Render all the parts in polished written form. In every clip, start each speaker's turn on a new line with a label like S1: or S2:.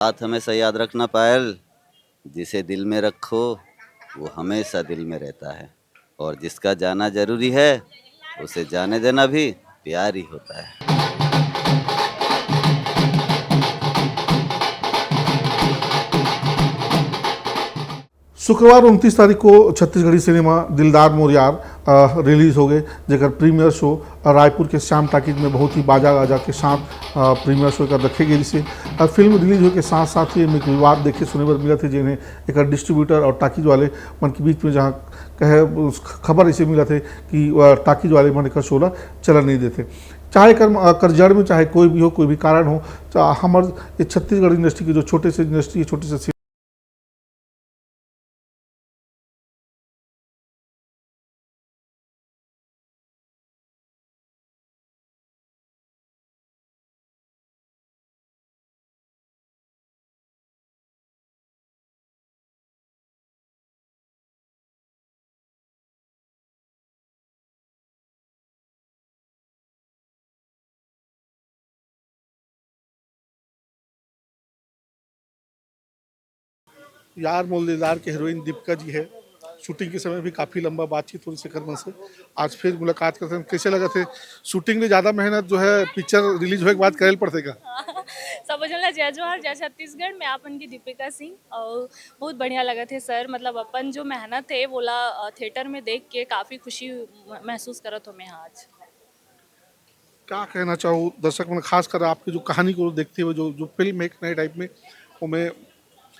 S1: बात हमेशा याद रखना पायल, जिसे दिल में रखो वो हमेशा दिल में रहता है, और जिसका जाना जरूरी है उसे जाने देना भी प्यार ही होता है।
S2: शुक्रवार 29 तारीख को छत्तीसगढ़ी सिनेमा दिलदार मोरियार रिलीज हो गए, जेकर प्रीमियर शो रायपुर के श्याम टाकिज में बहुत ही बाजा गाजा के साथ प्रीमियर शो कर रखे गए से फिल्म रिलीज होने के साथ साथ ही एक विवाद देखे सुने पर मिला थे, जिन्हें एक डिस्ट्रीब्यूटर और टाकिज वाले मन के बीच में जहाँ कहे खबर ऐसे मिला थे कि टाकिज वाले मन का शोला चलन नहीं देते, चाहे कर जड़ में चाहे कोई भी हो, कोई भी कारण हो। हमारे छत्तीसगढ़ इंडस्ट्री की जो छोटे से इंडस्ट्री छोटे से यार मोल्लेदार के हीरोइन दीपिका जी है। शूटिंग के समय भी काफ़ी लंबा बातचीत हुई शेखर से। आज फिर मुलाकात करते हैं, कैसे लगा थे शूटिंग में ज़्यादा मेहनत जो है पिक्चर रिलीज होने के बाद करेल पड़ेगा।
S3: समझला जय जोहार जय छत्तीसगढ़ में आपन की दीपिका सिंह और बहुत बढ़िया लगा थे सर। मतलब अपन जो मेहनत है बोला थिएटर में देख के काफ़ी खुशी महसूस करत हो मैं आज।
S2: क्या कहना चाहूँ दर्शक में, खासकर आपकी जो कहानी को देखते हुए जो जो फिल्म एक नए टाइप में, वो मैं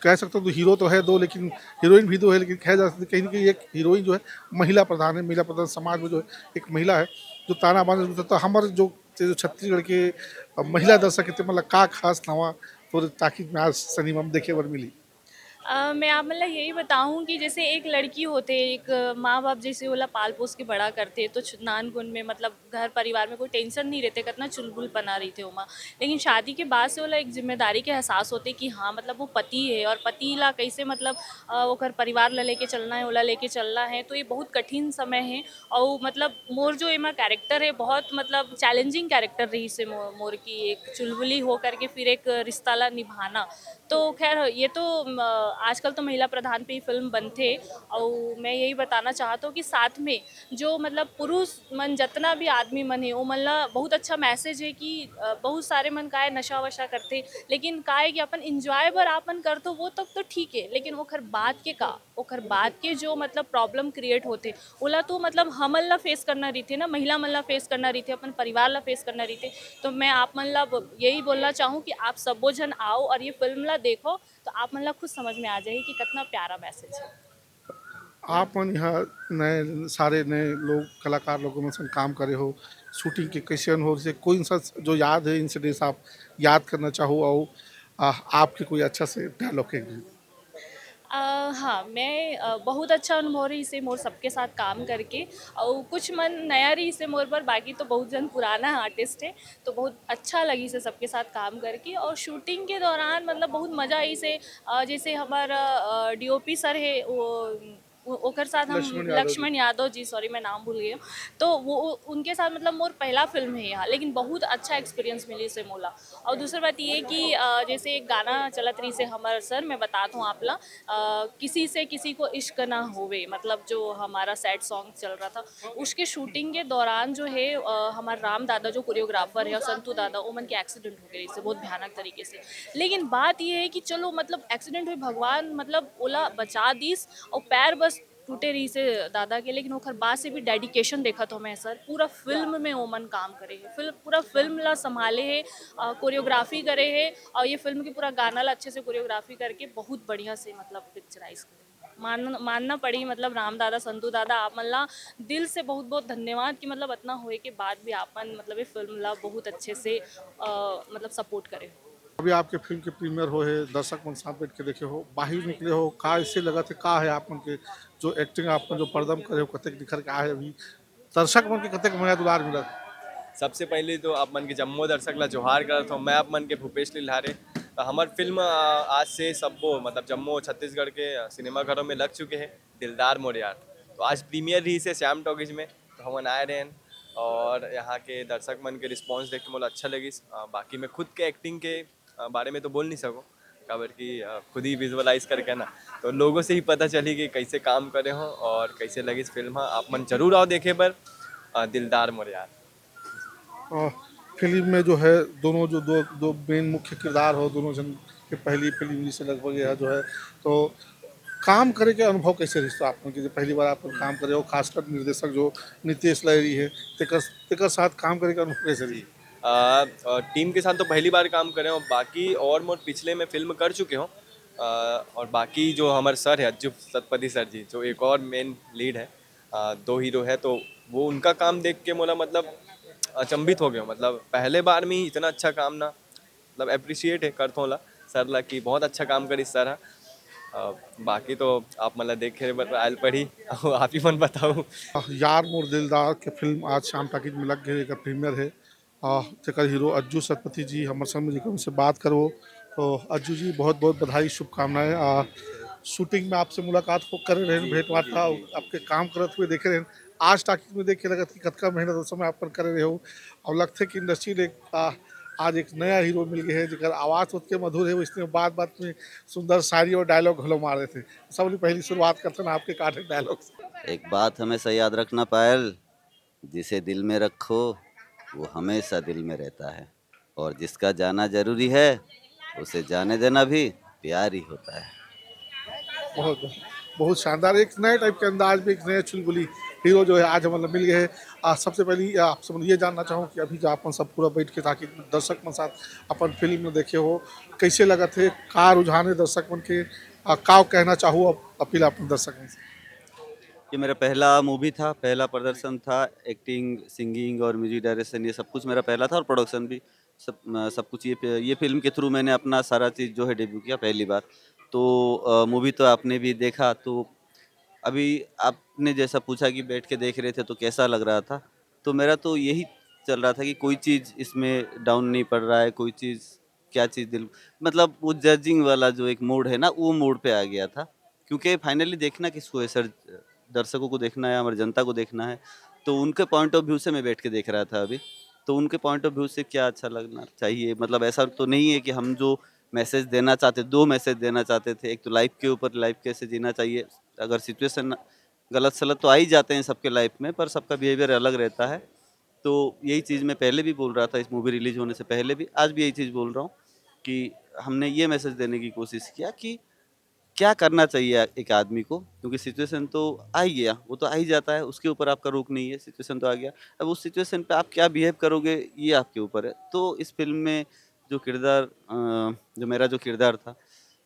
S2: कह सकता हूँ तो हीरो तो है दो, लेकिन हीरोइन भी दो है, लेकिन कहा जा सकता है कहीं ना कहीं एक हीरोइन जो है महिला प्रधान है। महिला प्रधान समाज में जो है एक महिला है जो ताना बाना, तो हमारे जो छत्तीसगढ़ के महिला दर्शक है मतलब का खास नवा तो ताकि में आज सिनेमा में देखे बर मिली।
S3: मैं आप मतलब यही बताऊं कि जैसे एक लड़की होते, एक माँ बाप जैसे वाला पाल पोस के बड़ा करते तो नान गुन में मतलब घर परिवार में कोई टेंशन नहीं रहते, कितना चुलबुल बना रही थी उमा। लेकिन शादी के बाद से वाला एक जिम्मेदारी के एहसास होते कि हाँ मतलब वो पति है और पति ला कैसे मतलब वो घर परिवार ला लेके चलना है, ओला लेके चलना है, तो ये बहुत कठिन समय है। और मतलब मोर जो एमा कैरेक्टर है बहुत मतलब चैलेंजिंग कैरेक्टर रही से मोर की, एक चुलबुली हो करके फिर एक रिश्ता ला निभाना। तो खैर ये तो आजकल तो महिला प्रधान पे ही फिल्म बनते, और मैं यही बताना चाहता हूँ कि साथ में जो मतलब पुरुष मन जितना भी आदमी मन है वो मन ला बहुत अच्छा मैसेज है कि बहुत सारे मन का है नशा वशा करते, लेकिन का है कि अपन इंजॉय बर आपन करते वो तक तो ठीक है, लेकिन ओखर बाद के का ओखर बाद के जो मतलब प्रॉब्लम क्रिएट होते ओला तो मतलब हमन ला फेस करना रही थे ना, महिला मन ला फेस करना रही थे, अपन परिवार ला फेस करना रही थे। तो मैं आप मन ला यही बोलना चाहूँ कि आप सबो जन आओ और ये फिल्म ला देखो, तो आप मन ला खुद समझ में आ जाए कि कितना प्यारा मैसेज है।
S2: आप मन यहाँ नए सारे नए लोग कलाकार लोगों में से काम करे हो, शूटिंग के कैसे अनुभव से कोई सा जो याद है इंसिडेंस आप याद करना चाहो, और आपके कोई अच्छा से डायलॉग है।
S3: हाँ, मैं बहुत अच्छा अनुभव रही इसे मोर सबके साथ काम करके, और कुछ मन नया रही इसे मोर पर, बाकी तो बहुत जन पुराना आर्टिस्ट है, तो बहुत अच्छा लगी से सबके साथ काम करके। और शूटिंग के दौरान मतलब बहुत मज़ा आई से जैसे हमारा डीओपी सर है वो ओकर साथ हम
S2: लक्ष्मण यादव जी।
S3: लक्ष्मण यादव जी, सॉरी मैं नाम भूल गई हूँ। तो वो उनके साथ मतलब मोर पहला फिल्म है यहाँ, लेकिन बहुत अच्छा एक्सपीरियंस मिली से मोला। और दूसरी बात ये कि जैसे एक गाना चलत रही से हमारा सर, मैं बताता हूँ आपला किसी से किसी को इश्क ना होवे, मतलब जो हमारा सैड सॉन्ग चल रहा था उसके शूटिंग के दौरान जो है हमारे राम दादा जो कोरियोग्राफर है और संतू दादा ओमन के एक्सीडेंट हो गए इससे बहुत भयानक तरीके से। लेकिन बात ये है कि चलो मतलब एक्सीडेंट हुई, भगवान मतलब ओला बचा दीस, और पैर बस टूटे रही से दादा के, लेकिन ओखर बाद से भी डेडिकेशन देखा तो मैं सर पूरा फिल्म में ओमन काम करे है, फिल्म पूरा फिल्म ला संभाले है, कोरियोग्राफी करे है, और ये फिल्म की पूरा गाना ला अच्छे से कोरियोग्राफी करके बहुत बढ़िया से मतलब पिक्चराइज करे। मानना पड़ी मतलब राम दादा संतू दादा आप मन ला दिल से बहुत बहुत धन्यवाद कि मतलब इतना होए के बाद भी आपन मतलब ये फिल्म ला बहुत अच्छे से मतलब सपोर्ट करे।
S2: अभी आपके फिल्म के प्रीमियर हो है, दर्शक मन साथ बैठ के देखे हो, बाहर निकले हो, का इससे लगा थे का है आप मन के जो एक्टिंग आप मन जो पर्दम करे हो कतक निखर के आए अभी दर्शक मन के कतक मया दुलार मिला।
S4: सबसे पहले तो आप मन के जम्मो दर्शक ला जोहार करत हूँ। मैं आप मन के भूपेश लिल्हारे। हमार फिल्म आज से सबको मतलब जम्मू छत्तीसगढ़ के सिनेमाघरों में लग चुके हैं, दिलदार मोरियार। तो आज प्रीमियर रही से श्याम टॉकीज में, तो हम आए रहे हैं और यहाँ के दर्शक मन के रिस्पांस देख के मुझे अच्छा लगी। बाकी मैं खुद के एक्टिंग के बारे में तो बोल नहीं सकूँ, काबर की खुद ही विजुअलाइज करके ना, तो लोगों से ही पता चली कि कैसे काम करे हो और कैसे लगी इस फिल्म। आप मन जरूर आओ देखे पर दिलदार मोर यार।
S2: अ, फिल्म में जो है दोनों जो दो दो मेन मुख्य किरदार हो दोनों जन की पहली फिल्म जिसे लगभग यह जो है तो काम करे के अनुभव कैसे रही आपको कि जो पहली बार आप काम करे हो खासकर निर्देशक जो नितेश लहरी है तेकर तेकर साथ काम करे के अनुभव कैसे रही।
S4: टीम के साथ तो पहली बार काम करे और बाकी और मोर पिछले में फिल्म कर चुके हो। और बाकी जो हमारे सर है अज्जू सतपति सर जी, जो एक और मेन लीड है, दो हीरो है, तो वो उनका काम देख के मोला मतलब अचंभित हो गया। मतलब पहले बार में ही इतना अच्छा काम ना, मतलब अप्रिशिएट है करथों ला सर ला कि बहुत अच्छा काम करी सर हा। बाकी तो आप मतलब देखे आयल पढ़ी आप ही मन बताओ।
S2: यार मोर दिलदार के फिल्म आज शाम टाकीज में लग गए एकर प्रीमियर है। जेकर हीरो अज्जू सतपति जी हमारे सामने जेकर उनसे बात करो तो अज्जू जी बहुत बहुत बधाई शुभकामनाएं। शूटिंग में आपसे मुलाकात हो करे रहे भेंट वार्ता आपके काम करते हुए देखे रहे आज टाकीज में देख के लगत कि कतका मेहनत उस समय आप पर करे रहे हो और लगते कि इंडस्ट्री ने आज एक नया हीरो मिल गया है जेकर आवाज़ उतके मधुर है वो इसने बात बात में सुंदर शायरी और डायलॉग घलो मार रहे थे। सब पहली शुरुआत करते ना आपके काटे डायलॉग से।
S1: एक बात हमेशा याद रखना पायल, जिसे दिल में रखो वो हमेशा दिल में रहता है, और जिसका जाना जरूरी है उसे जाने देना भी प्यार ही होता है।
S2: बहुत बहुत शानदार एक नए टाइप के अंदाज में एक नए चुलबुली हीरो जो है आज हमारे मिल गए हैं। सबसे पहले आपसे मैं ये जानना चाहूँ कि अभी जो अपन सब पूरा बैठ के ताकि दर्शक मन साथ अपन फिल्म में देखे हो कैसे लगा थे का रुझान है दर्शक मन के का कहना चाहूँ अपील अपन दर्शक मन से।
S1: ये मेरा पहला मूवी था, पहला प्रदर्शन था। एक्टिंग, सिंगिंग और म्यूजिक डायरेक्शन ये सब कुछ मेरा पहला था, और प्रोडक्शन भी सब कुछ ये फिल्म के थ्रू मैंने अपना सारा चीज़ जो है डेब्यू किया पहली बार। तो मूवी तो आपने भी देखा, तो अभी आपने जैसा पूछा कि बैठ के देख रहे थे तो कैसा लग रहा था, तो मेरा तो यही चल रहा था कि कोई चीज़ इसमें डाउन नहीं पड़ रहा है, कोई चीज़ क्या चीज़ दिल मतलब वो जजिंग वाला जो एक मोड है ना, वो मोड पे आ गया था। क्योंकि फाइनली देखना किसको है सर, दर्शकों को देखना है, हमारी जनता को देखना है। तो उनके पॉइंट ऑफ व्यू से मैं बैठ के देख रहा था अभी। तो उनके पॉइंट ऑफ व्यू से क्या अच्छा लगना चाहिए, मतलब ऐसा तो नहीं है कि हम जो मैसेज देना चाहते, 2 मैसेज देना चाहते थे। एक तो लाइफ के ऊपर, लाइफ कैसे जीना चाहिए। अगर सिचुएशन गलत सलत तो आ ही जाते हैं सबके लाइफ में, पर सबका बिहेवियर अलग रहता है। तो यही चीज़ मैं पहले भी बोल रहा था, इस मूवी रिलीज होने से पहले भी, आज भी यही चीज़ बोल रहा हूँ कि हमने ये मैसेज देने की कोशिश किया कि क्या करना चाहिए एक आदमी को, क्योंकि सिचुएशन तो आ ही गया, वो तो आ ही जाता है, उसके ऊपर आपका रोक नहीं है, सिचुएशन तो आ गया। अब उस सिचुएशन पे आप क्या बिहेव करोगे ये आपके ऊपर है। तो इस फिल्म में जो किरदार जो मेरा जो किरदार था,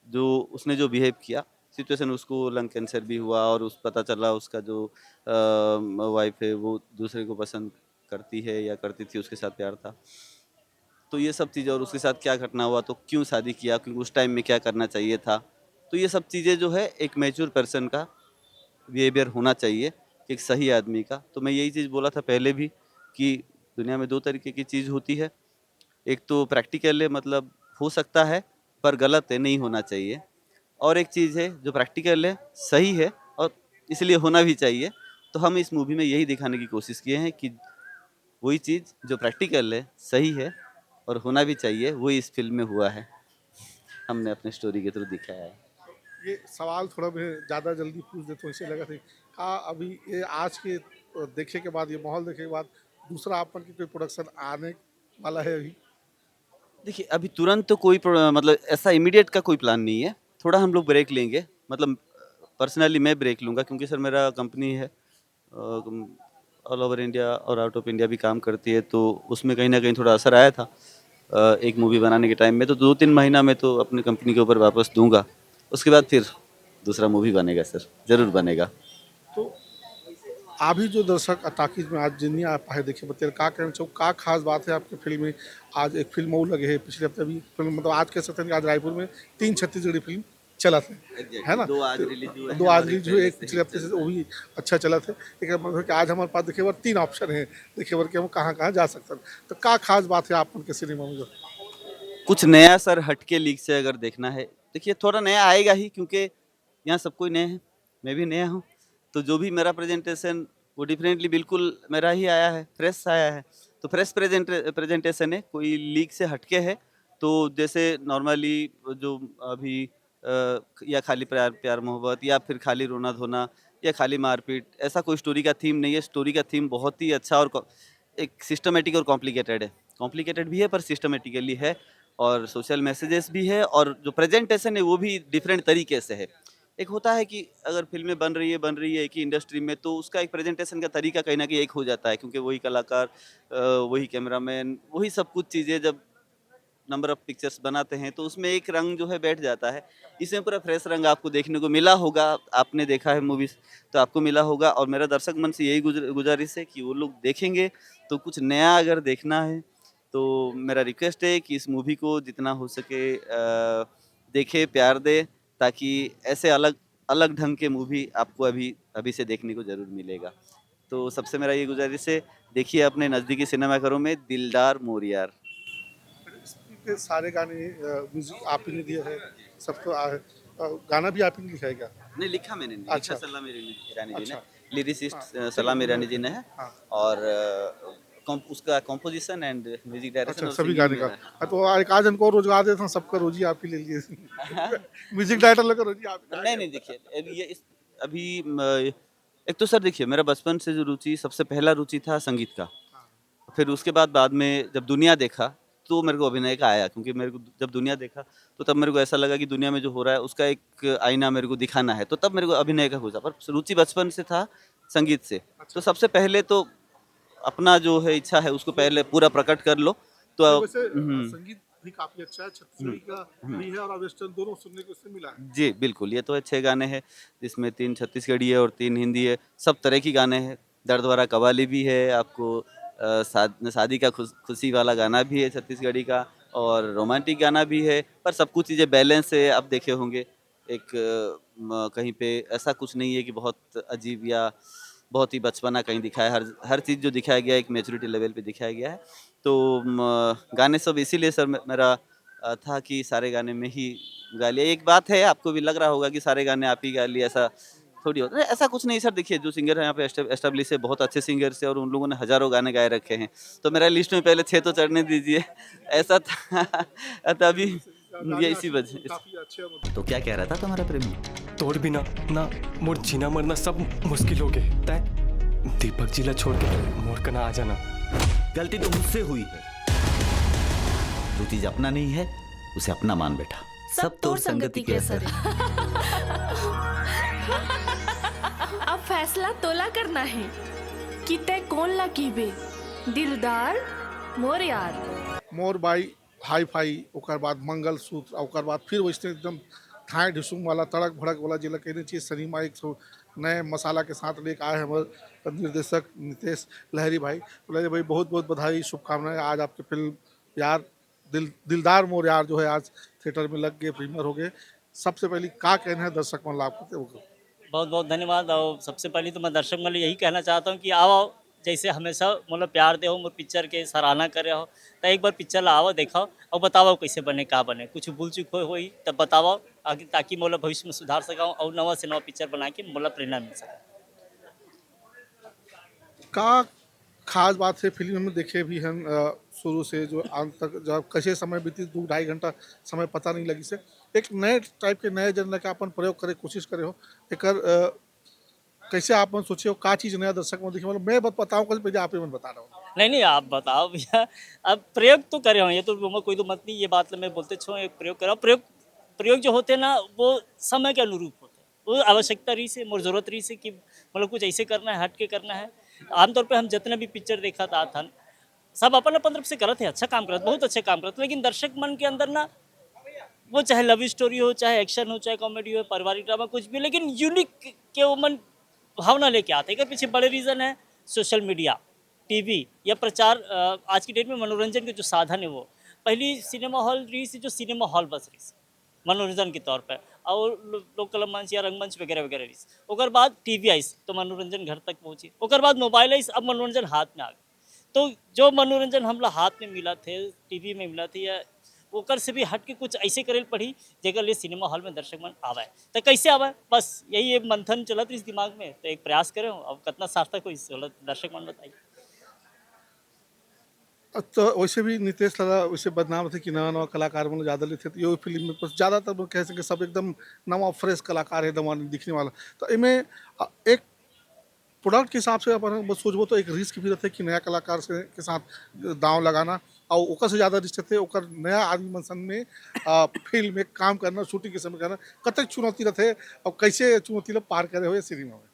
S1: जो उसने जो बिहेव किया, सिचुएशन उसको लंग कैंसर भी हुआ और उस पता चला उसका जो वाइफ है वो दूसरे को पसंद करती है या करती थी, उसके साथ प्यार था। तो ये सब चीज़ें, और उसके साथ क्या घटना हुआ, तो क्यों शादी किया, क्योंकि उस टाइम में क्या करना चाहिए था। तो ये सब चीज़ें जो है एक मैच्योर पर्सन का बिहेवियर होना चाहिए, एक सही आदमी का। तो मैं यही चीज़ बोला था पहले भी कि दुनिया में 2 तरीके की चीज़ होती है। एक तो प्रैक्टिकल है, मतलब हो सकता है पर गलत है, नहीं होना चाहिए। और एक चीज़ है जो प्रैक्टिकल है, सही है और इसलिए होना भी चाहिए। तो हम इस मूवी में यही दिखाने की कोशिश किए हैं कि वही चीज़ जो प्रैक्टिकल है, सही है और होना भी चाहिए, वही इस फ़िल्म में हुआ है। हमने अपने स्टोरी के थ्रू दिखाया है।
S2: ये सवाल थोड़ा मैं ज़्यादा जल्दी पूछ देता हूँ इसे लगा था का अभी ये आज के देखे के बाद ये माहौल देखे के बाद दूसरा अपन की कोई प्रोडक्शन आने वाला है अभी।
S1: देखिए, अभी तुरंत तो कोई मतलब ऐसा इमीडिएट का कोई प्लान नहीं है। थोड़ा हम लोग ब्रेक लेंगे, मतलब पर्सनली मैं ब्रेक लूँगा, क्योंकि सर मेरा कंपनी है ऑल ओवर इंडिया और आउट ऑफ इंडिया भी काम करती है, तो उसमें कहीं न कहीं थोड़ा असर आया था एक मूवी बनाने के टाइम में। तो 2-3 महीना में तो अपनी कंपनी के ऊपर वापस दूँगा। उसके बाद फिर दूसरा मूवी बनेगा सर, ज़रूर बनेगा।
S2: तो अभी जो दर्शक टाकीज में आज जिन्हें आप पाए देखे बतेर का कहना चाहूँ का खास बात है आपकी फिल्म में। आज एक फिल्म और लगे है पिछले हफ्ते अभी फिल्म मतलब आज कह सकते हैं कि आज रायपुर में 3 छत्तीसगढ़ी फिल्म चला था है ना।
S1: 2 आज रिलीज़ हुए हैं
S2: 2
S1: और
S2: आज
S1: एक
S2: रिलीज हुए
S1: पहले
S2: एक
S1: से ही
S2: पिछले हफ्ते से
S1: चल
S2: वो भी अच्छा चला था। एक मतलब कि आज हमारे पास देखे बार 3 ऑप्शन है देखे बार कि हम कहाँ कहाँ जा सकते हैं। तो का खास बात है आप उनके सिनेमा में जो
S1: कुछ नया सर हट के लीक से अगर देखना है, देखिए थोड़ा नया आएगा ही, क्योंकि यहाँ सब कोई नए हैं, मैं भी नया हूँ। तो जो भी मेरा प्रेजेंटेशन वो डिफरेंटली बिल्कुल मेरा ही आया है, फ्रेश आया है। तो फ्रेश प्रेजेंटेशन है, कोई लीक से हटके है। तो जैसे नॉर्मली जो अभी या खाली प्यार प्यार मोहब्बत या फिर खाली रोना धोना या खाली मारपीट, ऐसा कोई स्टोरी का थीम नहीं है। स्टोरी का थीम बहुत ही अच्छा और एक सिस्टमेटिक और कॉम्प्लिकेटेड है। कॉम्प्लिकेटेड भी है पर सिस्टमेटिकली है, और सोशल मैसेजेस भी है, और जो प्रेजेंटेशन है वो भी डिफरेंट तरीके से है। एक होता है कि अगर फ़िल्में बन रही है एक ही इंडस्ट्री में, तो उसका एक प्रेजेंटेशन का तरीका कहीं न कहीं एक हो जाता है, क्योंकि वही कलाकार, वही कैमरामैन, वही सब कुछ चीज़ें जब नंबर ऑफ पिक्चर्स बनाते हैं, तो उसमें एक रंग जो है बैठ जाता है। इसमें पूरा फ्रेश रंग आपको देखने को मिला होगा, आपने देखा है मूवीज़ तो आपको मिला होगा, और मेरा दर्शक मन से यही गुज़ारिश है कि वो लोग देखेंगे तो कुछ नया अगर देखना है, तो मेरा रिक्वेस्ट है कि इस मूवी को जितना हो सके देखें, प्यार दें, ताकि ऐसे अलग अलग ढंग के मूवी आपको अभी अभी से देखने को ज़रूर मिलेगा। तो सबसे मेरा ये गुज़ारिश है, देखिए अपने नज़दीकी सिनेमाघरों में दिलदार मोरियार।
S2: फिल्म के सारे गाने म्यूजिक आप ही ने दिया है, सबको गाना भी आप ही ने लिखा है क्या?
S1: नहीं, लिखा मैंने नहीं,
S2: अच्छा।
S1: लिखा सलाम ईरानी जी ने,
S2: अच्छा।
S1: लिरिसिस्ट
S2: हाँ,
S1: सलाम ईरानी जी ने है,
S2: हाँ।
S1: और उसका कंपोजिशन एंड म्यूजिक डायरेक्शन
S2: अच्छा,
S1: और
S2: सभी
S1: सिंगिंग
S2: गाने का।
S1: मेरा है।
S2: तो एक आध जन को और रोजगार देता हूँ, सबका रोजी आप ही ले लिए। म्यूजिक डायरेक्टर लेकर रोजी आप ही।
S1: नहीं, नहीं, देखिए अभी अभी एक तो सर देखिए, मेरा बचपन से जो रुचि, सबसे पहला रुचि था संगीत का। फिर उसके बाद में जब दुनिया देखा, तो मेरे को अभिनय का आया, क्योंकि मेरे को जब दुनिया देखा, तो तब मेरे को ऐसा लगा कि दुनिया में जो हो रहा है उसका एक आईना मेरे को दिखाना है, तो तब मेरे को अभिनय का हुआ। पर रुचि बचपन से था संगीत से। तो सबसे पहले तो अपना जो है इच्छा है उसको पहले पूरा प्रकट कर लो। तो
S2: नहीं, वैसे
S1: हुँ,
S2: संगीत भी काफी अच्छा है, छत्तीसगढ़ी का भी है और वेस्टर्न दोनों सुनने को इससे मिला है।
S1: जी, बिल्कुल, ये तो अच्छे गाने हैं, जिसमें 3 छत्तीसगढ़ी है और 3 हिंदी है, सब तरह की गाने हैं। दर्द भरा कव्वाली भी है, आपको शादी का खुशी वाला गाना भी है छत्तीसगढ़ी का, और रोमांटिक गाना भी है, पर सब कुछ चीज़ें बैलेंस है, आप देखे होंगे। एक कहीं पे ऐसा कुछ नहीं है कि बहुत अजीब या बहुत ही बचपना कहीं दिखाया है, हर हर चीज़ जो दिखाया गया है, एक मैच्योरिटी लेवल पे दिखाया गया है। तो गाने सब इसीलिए सर मेरा था कि सारे गाने में ही गा लिया। एक बात है, आपको भी लग रहा होगा कि सारे गाने आप ही गा लिए, ऐसा थोड़ी होता है। ऐसा कुछ नहीं सर, देखिए जो सिंगर है यहाँ पे एस्टेब्लिश है, बहुत अच्छे सिंगर्स हैं, और उन लोगों ने हज़ारों गाने गाए रखे हैं। तो मेरा लिस्ट में पहले 6 तो चढ़ने दीजिए। ऐसा था तभी ये इसी वजह इस
S2: काफी अच्छे हैं।
S1: तो क्या कह रहा था तुम्हारा प्रेमी?
S5: तोड़ बिना ना मोर जीना मरना सब मुश्किल हो गए तय दीपक जी ला छोड़ के मोर कना आ जाना।
S6: गलती तो मुझसे हुई है, जो चीज अपना नहीं है उसे अपना मान बैठा।
S7: सब तोर संगति के असर है। अब फैसला तोला करना है कि तय कौन ला कीबे, दिलदार मोर यार।
S2: मोर बाई हाई फाई, ओकर बाद मंगलसूत्र, ओकर बाद फिर वैसे एकदम थाई ढिसुम वाला तड़क भड़क वाला जिला कहने चाहिए। सिनेमा एक सौ नए मसाला के साथ लेकर आए हैं हमारे निर्देशक नितेश लहरी भाई। तो लहरी भाई बहुत बहुत बधाई, शुभकामनाएं। आज आपकी फिल्म यार दिलदार मोर यार जो है आज थिएटर में लग गए, प्रीमियर हो गए। सबसे पहले क्या कहना है दर्शक मन आपको?
S8: बहुत बहुत धन्यवाद। और सबसे पहले तो मैं दर्शक मन यही कहना चाहता हूँ कि आओ, जैसे हमेशा मतलब प्यार दे हो, मोर पिक्चर के सराहना करे हो, तो एक बार पिक्चर ला आओ, देखो और बताओ कैसे बने, का बने। कुछ भूल चूक होई तब बताओ आगे, ताकि मोला भविष्य में सुधार सकाऊँ और नवा से नवा पिक्चर बना के मोला प्रेरणा मिल सके।
S2: का खास बात है फिल्म में देखे भी हम शुरू से जो अंत तक, जब कैसे समय बीती 2-2.5 घंटा समय पता नहीं लगी से। एक नए टाइप के नए जनर का अपन प्रयोग करे, कोशिश करे हो एक कैसे आप मन सोचे हो का चीज़ नया दर्शक में दिखे? मतलब मैं बताऊँ कल पहले आप ही मन बता रहा हूँ।
S8: नहीं आप बताओ भैया। अब प्रयोग तो करे हो, ये तो कोई तो मत नहीं, ये बात मैं बोलते छो, एक प्रयोग करो। प्रयोग जो होते हैं ना, वो समय के अनुरूप होते हैं, वो आवश्यकता रही से, मोर जरूरत रही से कि मतलब कुछ ऐसे करना है, हट के करना है। आमतौर पे हम जितने भी पिक्चर देखा था सब अपन अपन तरफ से करते हैं, अच्छा काम करते, बहुत अच्छे काम करते, लेकिन दर्शक मन के अंदर ना, वो चाहे लव स्टोरी हो, चाहे एक्शन हो, चाहे कॉमेडी हो, पारिवारिक ड्रामा, कुछ भी, लेकिन यूनिक के वो मन भावना लेके आते हैं। पीछे बड़े रीज़न है सोशल मीडिया, टीवी या प्रचार। आज की डेट में मनोरंजन के जो साधन है, वो पहली सिनेमा हॉल रही से, जो सिनेमा हॉल बस रही से मनोरंजन के तौर पर, और लोकल मंच या रंगमंच वगैरह वगैरह रही। ओकर बाद टीवी आइस तो मनोरंजन घर तक पहुँची, ओकर बाद मोबाइल आइस, अब मनोरंजन हाथ में आ गए। तो जो मनोरंजन हमला हाथ में मिला थे, टीवी में मिला थे, या ओकर से भी हट के कुछ ऐसे करे पड़ी जगह लिए सिनेमा हॉल में दर्शक मन आवे। तो कैसे आवे, बस यही एक मंथन चलत इस दिमाग में, तो एक प्रयास करे। अब कितना सार्थक हो इस दर्शक मन बताइए।
S2: तो वैसे भी नितेश लाला वैसे बदनाम थे कि नवा नवा कलाकार मतलब ज़्यादा लेते थे ये फिल्म में बस ज़्यादातर लोग कह सकें सब एकदम नवा फ्रेश कलाकार है नवा दिखने वाला। तो इनमें एक प्रोडक्ट के हिसाब से अपन बस सोचबो तो एक रिस्क भी रहते कि नया कलाकार से के साथ दांव लगाना और ओकर से ज़्यादा रिस्क रहते ओकर नया आदमी मनसन में फिल्म में काम करना शूटिंग के समय करना कतक चुनौती रहते और कैसे चुनौती लोग पार करे हुए सिनेमा में।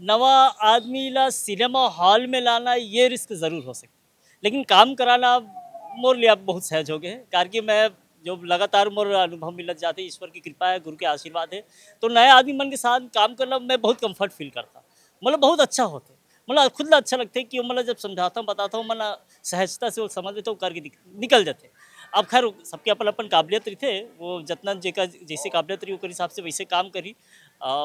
S8: नवा आदमी ला सिनेमा हॉल में लाना ये रिस्क ज़रूर हो सकता, लेकिन काम कराना मोर लिए अब बहुत सहज हो गए हैं, कारण कि मैं जो लगातार मोर अनुभव मिलत जाते, ईश्वर की कृपा है, गुरु के आशीर्वाद है, तो नए आदमी मन के साथ काम करना मैं बहुत कंफर्ट फील करता, मतलब बहुत अच्छा होता है, मतलब खुद ला अच्छा लगता है कि मतलब जब समझाता हूँ बताता हूँ मतलब सहजता से वो समझ लेते वो करके निकल जाते। अब खैर सबके अपन अपन काबिलियत रही थे, वो जितना जेका जैसे काबिलियत रही ओकर हिसाब से वैसे काम करी।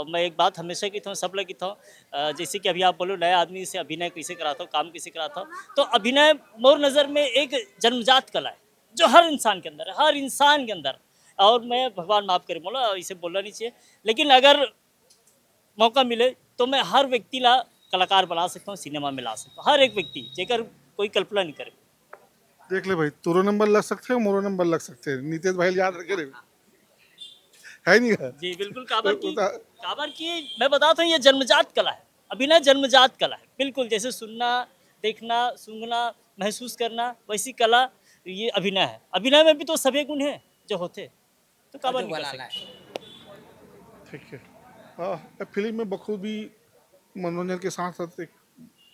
S8: मैं एक बात हमेशा की था सब लगी था, जैसे कि अभी आप बोलो नए आदमी से अभिनय कैसे कराता हूँ, काम कैसे कराता हूँ, तो अभिनय मोर नज़र में एक जन्मजात कला है जो हर इंसान के अंदर है, हर इंसान के अंदर। और मैं भगवान माफ़ करे बोला इसे बोलना नहीं चाहिए, लेकिन अगर मौका मिले तो मैं हर व्यक्ति ला कलाकार बना सकता हूँ, सिनेमा में ला सकता हूँ, हर एक व्यक्ति जेकर कोई कल्पना नहीं करे।
S2: देख ले भाई तोरो नंबर लग सकते हो मोरो नंबर लग सकते हैं नितेश भाई याद रखे रे है नहीं है?
S8: जी बिल्कुल काबर की मैं बताता हूँ ये जन्मजात कला है, अभिनय जन्मजात कला है, बिल्कुल जैसे सुनना, देखना, सूंघना, महसूस करना वैसी कला ये अभिनय है। अभिनय में भी तो सभी गुण हैं जो होते, तो काबर नहीं कर सकते।
S2: ठीक है। फिल्म में बखूबी मनोरंजन के साथ साथ एक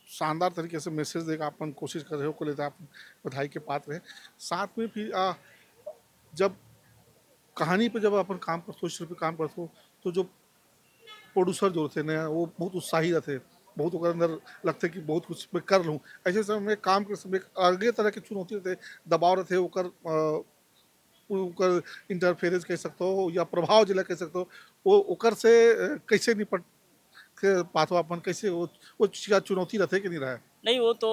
S2: शानदार तरीके से मैसेज देगा अपन कोशिश कर रहे हो को लेते आप बधाई के पात्र हैं। साथ में फिर जब कहानी पे जब अपन काम करते हो पे काम करते हो तो जो प्रोड्यूसर जो थे नया वो बहुत उत्साही रहते, बहुत ओकर अंदर लगते कि बहुत कुछ मैं कर लूँ। ऐसे समय में काम के समय अलगे तरह के चुनौती रहते, दबाव रहते, ओकर इंटरफेरेंस कह सकते हो या प्रभाव जिला कह सकते हो, वो ओकर से कैसे निपट के पातो अपन कैसे वो चुनौती रहते कि नहीं रहा है?
S8: नहीं वो तो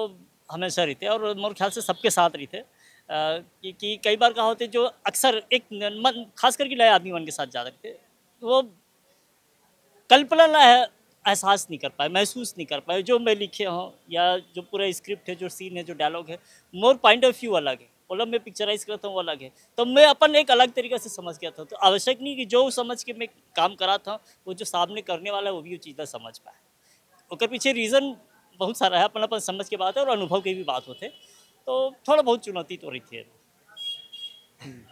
S8: हमेशा रहते और मोर ख्याल से सबके साथ रहते, कि कई बार कहा होते जो अक्सर एक मन खास करके नए आदमी मन के साथ ज़्यादा रहते, वो कल्पना ना है एहसास नहीं कर पाए, महसूस नहीं कर पाए जो मैं लिखे हों या जो पूरा स्क्रिप्ट है, जो सीन है, जो डायलॉग है, मोर पॉइंट ऑफ व्यू अलग है, मतलब मैं पिक्चराइज करता हूँ वो अलग है, तो मैं अपन एक अलग तरीके से समझ गया था। तो आवश्यक नहीं कि जो समझ के मैं काम करा था वो जो सामने करने वाला है वो भी वो चीज़ समझ पाए, उसके पीछे रीज़न बहुत सारा है, अपन अपन समझ के बात है और अनुभव की भी बात होते, तो थोड़ा बहुत चुनौती तो रही थी।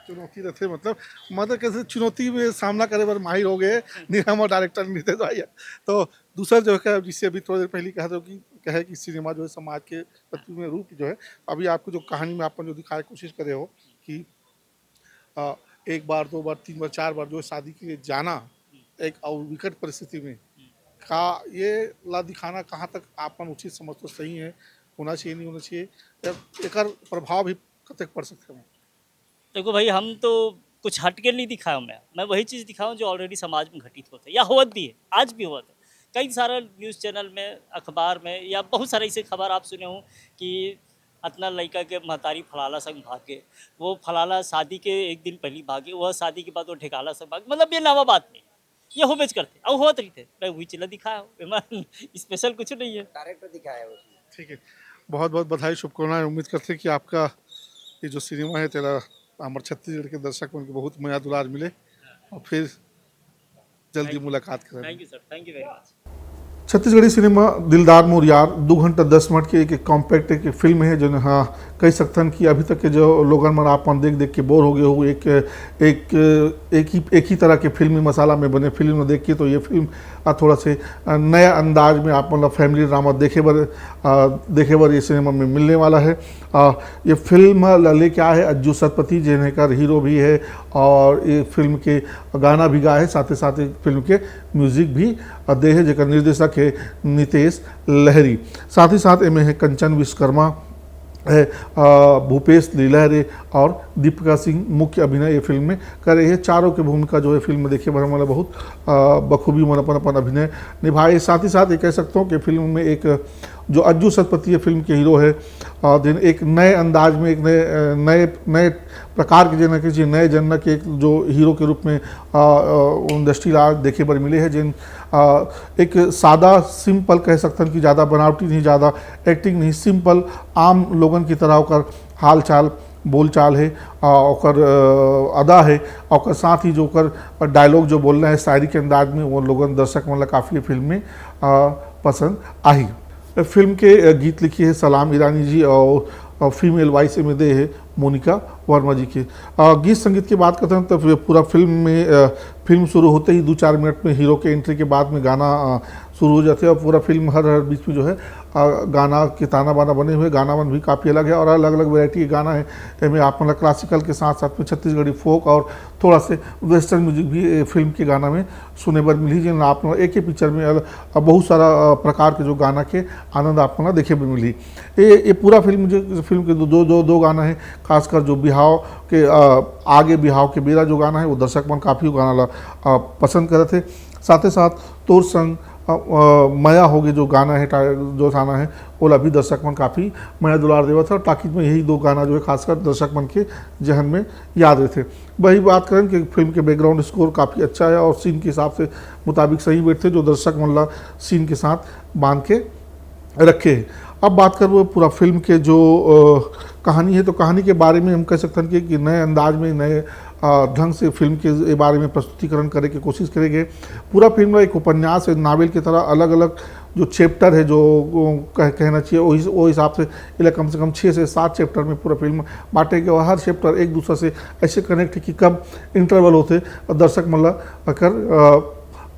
S2: चुनौती रहते मतलब कैसे चुनौती में सामना करे बार माहिर हो गए निगम और डायरेक्टर नितेश भाई। तो दूसरा जो है जिससे अभी थोड़ी देर पहले कहा था कि कहे कि सिनेमा जो है समाज के प्रति में रूप जो है, अभी आपको जो कहानी में आपने जो दिखाने की कोशिश करे हो कि एक बार, दो बार, तीन बार, चार बार जो है शादी के लिए जाना एक विकट परिस्थिति में का ये ला दिखाना कहाँ तक आपन उचित समझ तो सही है, होना चाहिए नहीं होना चाहिए, एक प्रभाव भी कतक पड़ सकते हैं?
S8: देखो भाई हम तो कुछ हट के नहीं दिखाया, मैं वही चीज़ दिखाऊँ जो ऑलरेडी समाज में घटित होता है या होत भी है, आज भी होता है। कई सारा न्यूज़ चैनल में, अखबार में या बहुत सारे ऐसे खबर आप सुने हों कि अतना लड़का के महतारी फलाना संग भागे, वो फलाना शादी के एक दिन पहले भागे, वह शादी के बाद वो ठिकाना संग भागे, मतलब ये नवा बात नहीं, ये हो बेच करते और होत रही थे, मैं वही चिल्ला दिखाया, स्पेशल कुछ नहीं है,
S9: डायरेक्टर दिखाया है।
S2: ठीक है, बहुत बहुत बधाई, शुभकामनाएं। उम्मीद करते हैं कि आपका ये जो सिनेमा है तेरा हमारे छत्तीसगढ़ के दर्शक मन को बहुत मया दुलार मिले और फिर जल्दी मुलाकात करें।
S8: Thank you sir, thank you very much.
S2: Chhattisgarhi cinema दिलदार मोर यार 2 घंटा 10 मिनट की एक कॉम्पैक्ट एक फिल्म है जो हाँ कह सकते हैं कि अभी तक के जो लोगन मन आप देख के बोर हो गए हो एक ही तरह के फिल्मी मसाला में बने फिल्म देख के, तो ये फिल्म थोड़ा से नया अंदाज में आप मतलब फैमिली ड्रामा देखे बर ये सिनेमा में मिलने वाला है। ये फिल्म लेके आए है अज्जू सतपथी जिन्हें का हीरो भी है और ये फिल्म के गाना भी गाए है, साथ ही साथ फिल्म के म्यूजिक भी दे है जेकर निर्देशक है नितेश लहरी। साथ ही साथ इनमें है कंचन विश्वकर्मा है, भूपेश लीलहरे और दीपिका सिंह मुख्य अभिनय ये फिल्म में कर रहे हैं। चारों की भूमिका जो है फिल्म में देखिए भरने वाला बहुत बखूबी मन अपन अभिनय निभाए। साथ ही साथ ये कह सकता हूँ कि फिल्म में एक जो अज्जू सतपथी ये फिल्म के हीरो है दिन एक नए अंदाज में एक नए नए प्रकार के जनक जी नए जनक के एक जो हीरो के रूप में इंडस्ट्री आज देखे बर मिले हैं जिन एक सादा सिंपल कह सकते हैं कि ज़्यादा बनावटी नहीं, ज़्यादा एक्टिंग नहीं, सिंपल आम लोगन की तरह ओकर हाल चाल बोलचाल है और अदा है और साथ ही जो कर डायलॉग जो बोल रहे हैं शायरी के अंदाज में वो लोगन दर्शक मतलब काफ़ी फिल्म में पसंद आई। फिल्म के गीत लिखी है सलाम ईरानी जी और फीमेल वॉइस में दे है मोनिका वर्मा जी के। गीत संगीत की बात करते हैं तो पूरा फिल्म शुरू होते ही 2-4 मिनट में हीरो के एंट्री के बाद में गाना शुरू हो जाते हैं और पूरा फिल्म हर बीच में जो है गाना के ताना बाना बने हुए गाना बन भी काफ़ी अलग है और अलग अलग वैरायटी के गाना है इनमें आप मतलब क्लासिकल के साथ साथ में छत्तीसगढ़ी फोक और थोड़ा से वेस्टर्न म्यूजिक भी फिल्म के गाना में सुने बर मिली जिन आप एक ही पिक्चर में बहुत सारा प्रकार के जो गाना के आनंद आप देखे भी मिली। ये पूरा फिल्म मुझे फिल्म के दो गाना है खासकर जो बिहाव के आगे बिहाव के बेरा जो गाना है वो दर्शक मन काफ़ी गाना पसंद करे थे। साथ ही साथ तोर संग मया होगे जो गाना है जो गाना है ओला भी दर्शक मन काफ़ी मया दुलार देवा था और ताकि में यही 2 गाना जो है खासकर दर्शक मन के जहन में याद रहे थे। वही बात करें कि फिल्म के बैकग्राउंड स्कोर काफ़ी अच्छा है और सीन के हिसाब से मुताबिक सही बैठते जो दर्शक मन सीन के साथ बांध के रखे। अब बात करूँ पूरा फिल्म के जो कहानी है तो कहानी के बारे में हम कह सकते हैं कि नए अंदाज में नए ढंग से फिल्म के बारे में प्रस्तुतिकरण करने की कोशिश करेंगे। पूरा फिल्म एक उपन्यास है नावल की तरह अलग अलग जो चैप्टर है जो कहना चाहिए वो हिसाब से कम 6 से 7 चैप्टर में पूरा फिल्म बांटेंगे और हर चैप्टर एक दूसरे से ऐसे कनेक्ट है कि कब इंटरवल होते दर्शक मतलब अगर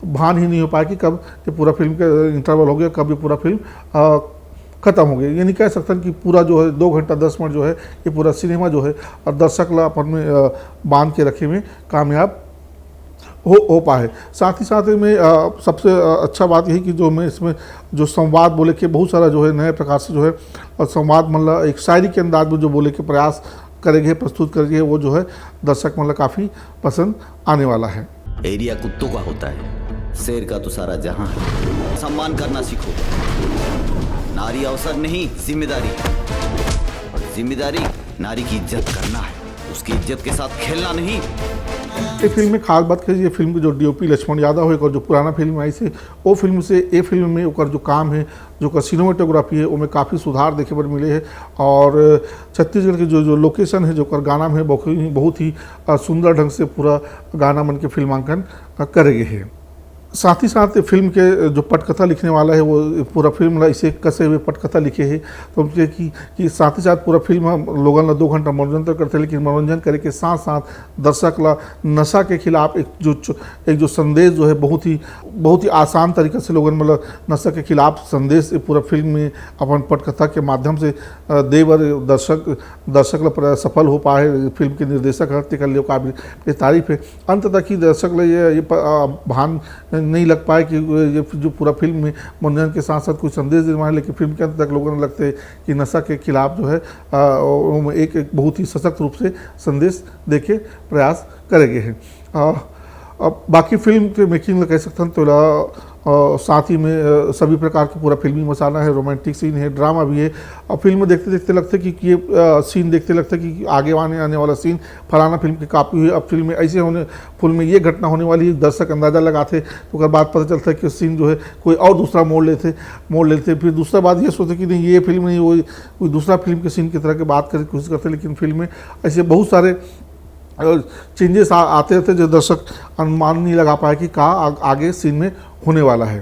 S2: भान ही नहीं हो पाए कि कब ये पूरा फिल्म का इंटरवल हो गया कब ये पूरा फिल्म ख़त्म हो गया। यानी कह सकते हैं कि पूरा जो है 2 घंटा 10 मिनट जो है ये पूरा सिनेमा जो है और दर्शक ला अपन में बांध के रखे में कामयाब हो पाए। साथ ही साथ में सबसे अच्छा बात यही कि जो मैं इसमें जो संवाद बोले के बहुत सारा जो है नए प्रकार से जो है और संवाद मतलब एक शायरी के अंदाज में जो बोले के प्रयास करेंगे प्रस्तुत करेंगे वो जो है दर्शक मतलब काफ़ी पसंद आने वाला है।
S6: एरिया कुत्तों का होता है, शेर का तो सारा जहां है। सम्मान करना सीखो। नारी अवसर नहीं जिम्मेदारी, और जिम्मेदारी नारी की इज्जत करना है, उसकी इज्जत के साथ खेलना नहीं।
S2: ये फिल्म में खास बात करिए फिल्म के जो डीओपी लक्ष्मण यादव है और जो पुराना फिल्म आई से वो फिल्म से ये फिल्म में ओकर जो काम है जो सिनेमाटोग्राफी है उसमें काफ़ी सुधार देखे पर मिले हैं और छत्तीसगढ़ के जो लोकेशन है जो कर गाना में बहुत ही सुंदर ढंग से पूरा गाना मन के फिल्मांकन करे गए हैं। साथ ही साथ फिल्म के जो पटकथा लिखने वाला है वो पूरा फिल्म इसे कसे हुए पटकथा लिखे है तो उनके कि साथ ही साथ पूरा फिल्म लोगन ला 2 घंटा मनोरंजन तो करते लेकिन मनोरंजन करे के साथ साथ दर्शक ला नशा के खिलाफ एक जो संदेश जो है बहुत ही आसान तरीके से लोगन मतलब नशा के खिलाफ संदेश पूरा फिल्म में अपन पटकथा के माध्यम से देवर दर्शक ला सफल हो पाए। फिल्म के निर्देशक हत्या कर लिए काबिल तारीफ है। अंत तक ही दर्शक ये भान नहीं लग पाए कि ये जो पूरा फिल्म में मनोरंजन के साथ साथ कुछ संदेश देना है लेकिन फिल्म के अंत तक लोगों ने लगते हैं कि नशा के खिलाफ जो है एक बहुत ही सशक्त रूप से संदेश देके प्रयास करेंगे हैं। अब बाकी फिल्म के मेकिंग कह सकते हैं तो साथ ही में सभी प्रकार की पूरा फिल्मी मसाला है, रोमांटिक सीन है, ड्रामा भी है। अब फिल्म में देखते देखते लगता है कि ये सीन देखते लगता है कि आगे आने वाला सीन फलाना फिल्म की कापी हुई। अब फिल्म में ऐसे फिल्म में ये घटना होने वाली है दर्शक अंदाज़ा लगाते तो उसके बाद पता चलता है कि सीन जो है कोई और दूसरा मोड़ लेते फिर दूसरा बात ये सोचते कि नहीं ये फिल्म नहीं वो कोई दूसरा फिल्म के सीन की तरह की बात करने की कोशिश करते लेकिन फिल्म में ऐसे बहुत सारे चेंजेस आते रहते जो दर्शक अनुमान नहीं लगा पाए कि कहाँ आगे सीन में होने वाला है।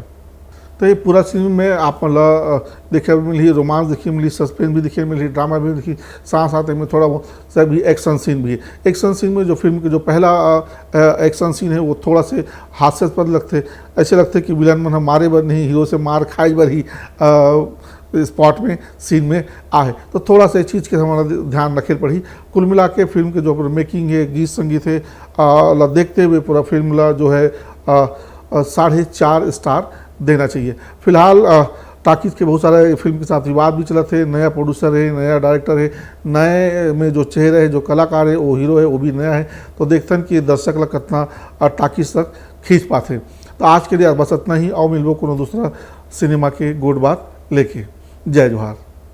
S2: तो ये पूरा सीन में आप मतलब देखने मिली रोमांस देखने मिली, सस्पेंस भी देखने मिली, ड्रामा भी देखी, साथ साथ में थोड़ा बहुत सभी एक्शन सीन भी है। एक्शन सीन में जो फिल्म के जो पहला एक्शन सीन है वो थोड़ा से हास्यास्पद लगते, ऐसे लगते कि विलन मन मारे बर नहीं हीरो से मार खाई बर ही स्पॉट में सीन में आए तो थोड़ा सा इस चीज़ के हमारा ध्यान रखे पड़ी। कुल मिला के फिल्म के जो मेकिंग है गीत संगीत है देखते हुए पूरा फिल्म ला जो है 4.5 स्टार देना चाहिए। फिलहाल टाकीज के बहुत सारे फिल्म के साथ विवाद भी चला थे, नया प्रोड्यूसर है, नया डायरेक्टर है, नए में जो चेहरे है जो कलाकार है वो हीरो है वो भी नया है तो देखते हैं कि दर्शक ला कितना टाकीज तक खींच पाते। तो आज के लिए बस इतना ही। और मिलबो कोनो दूसरा सिनेमा के गुड बात लेके। जय जोहार।